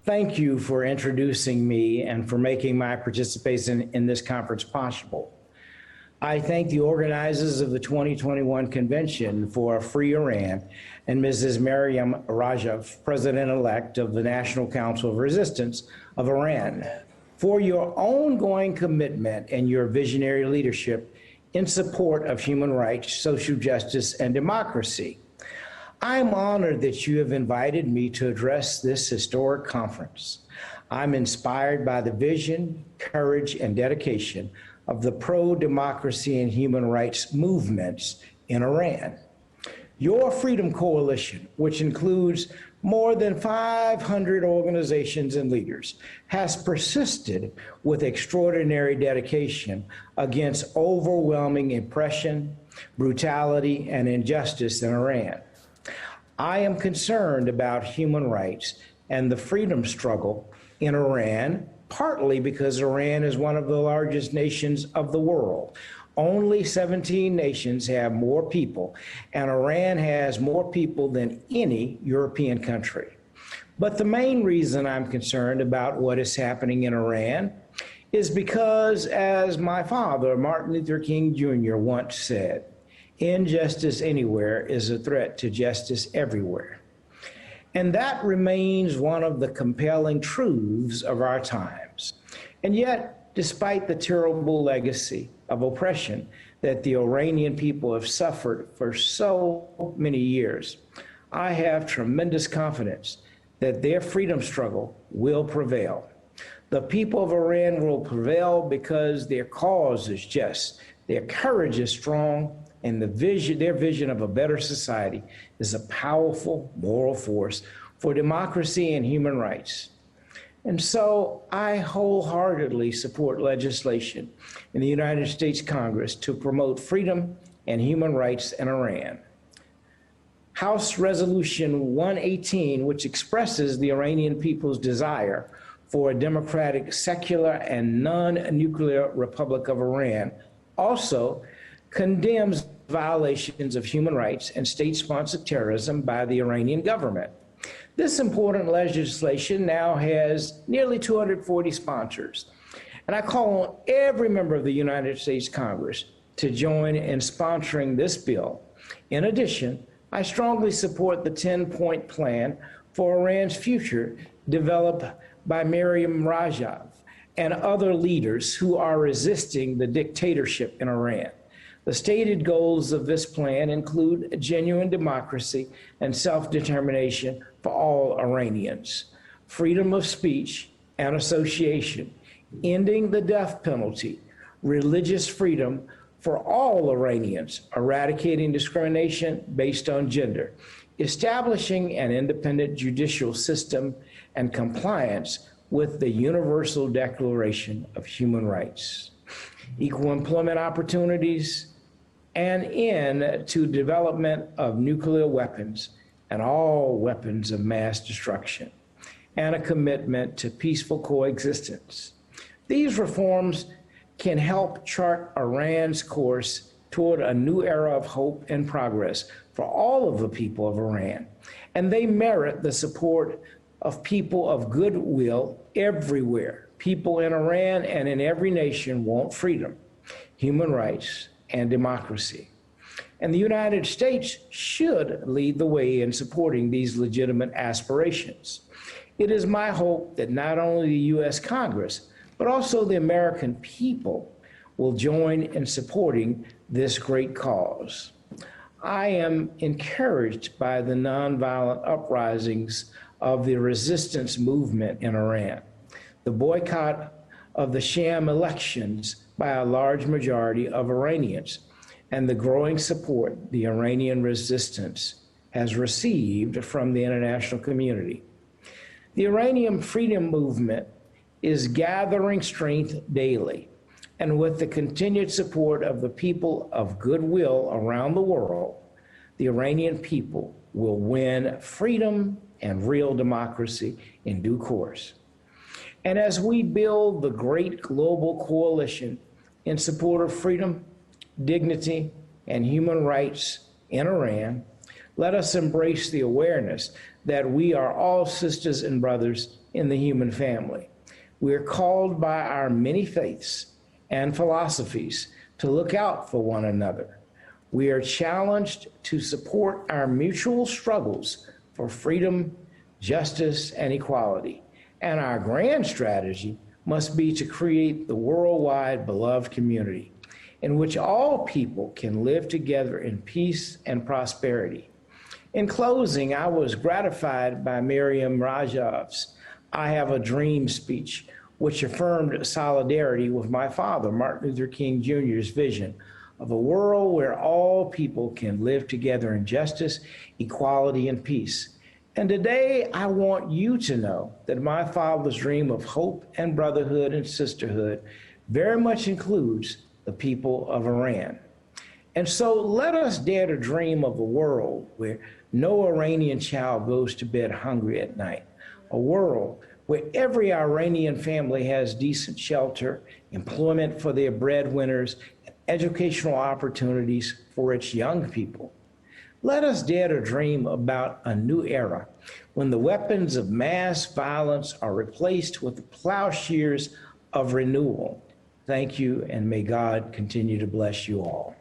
Thank you for introducing me and for making my participation in this conference possible. I thank the organizers of the 2021 convention for a free Iran and Mrs. Maryam Rajav, President-elect of the National Council of Resistance of Iran, for your ongoing commitment and your visionary leadership in support of human rights, social justice, and democracy. I'm honored that you have invited me to address this historic conference. I'm inspired by the vision, courage, and dedication of the pro-democracy and human rights movements in Iran. Your Freedom Coalition, which includes more than 500 organizations and leaders, has persisted with extraordinary dedication against overwhelming oppression, brutality, and injustice in Iran. I am concerned about human rights and the freedom struggle in Iran, partly because Iran is one of the largest nations of the world. Only 17 nations have more people, and Iran has more people than any European country. But the main reason I'm concerned about what is happening in Iran is because, as my father, Martin Luther King Jr., once said, injustice anywhere is a threat to justice everywhere. And that remains one of the compelling truths of our times. And yet, despite the terrible legacy of oppression that the Iranian people have suffered for so many years, I have tremendous confidence that their freedom struggle will prevail. The people of Iran will prevail because their cause is just, their courage is strong, and their vision of a better society is a powerful moral force for democracy and human rights. And so I wholeheartedly support legislation in the United States Congress to promote freedom and human rights in Iran. House Resolution 118, which expresses the Iranian people's desire for a democratic, secular, and non-nuclear Republic of Iran, also condemns violations of human rights and state-sponsored terrorism by the Iranian government. This important legislation now has nearly 240 sponsors, and I call on every member of the United States Congress to join in sponsoring this bill. In addition, I strongly support the 10-point plan for Iran's future developed by Maryam Rajav and other leaders who are resisting the dictatorship in Iran. The stated goals of this plan include genuine democracy and self-determination for all Iranians, freedom of speech and association, ending the death penalty, religious freedom for all Iranians, eradicating discrimination based on gender, establishing an independent judicial system, and compliance with the Universal Declaration of Human Rights, equal employment opportunities, and end to development of nuclear weapons and all weapons of mass destruction, and a commitment to peaceful coexistence. These reforms can help chart Iran's course toward a new era of hope and progress for all of the people of Iran, and they merit the support of people of goodwill everywhere. People in Iran and in every nation want freedom, human rights, and democracy. And the United States should lead the way in supporting these legitimate aspirations. It is my hope that not only the U.S. Congress, but also the American people will join in supporting this great cause. I am encouraged by the nonviolent uprisings of the resistance movement in Iran, the boycott of the sham elections by a large majority of Iranians, and the growing support the Iranian resistance has received from the international community. The Iranian freedom movement is gathering strength daily, and with the continued support of the people of goodwill around the world, the Iranian people will win freedom and real democracy in due course. And as we build the great global coalition in support of freedom, dignity, and human rights in Iran, let us embrace the awareness that we are all sisters and brothers in the human family. We are called by our many faiths and philosophies to look out for one another. We are challenged to support our mutual struggles for freedom, justice, and equality. And our grand strategy must be to create the worldwide beloved community in which all people can live together in peace and prosperity. In closing, I was gratified by Miriam Rajav's "I Have a Dream" speech, which affirmed solidarity with my father, Martin Luther King Jr.'s vision of a world where all people can live together in justice, equality, and peace. And today, I want you to know that my father's dream of hope and brotherhood and sisterhood very much includes the people of Iran. And so let us dare to dream of a world where no Iranian child goes to bed hungry at night, a world where every Iranian family has decent shelter, employment for their breadwinners, and educational opportunities for its young people. Let us dare to dream about a new era when the weapons of mass violence are replaced with the plowshares of renewal. Thank you, and may God continue to bless you all.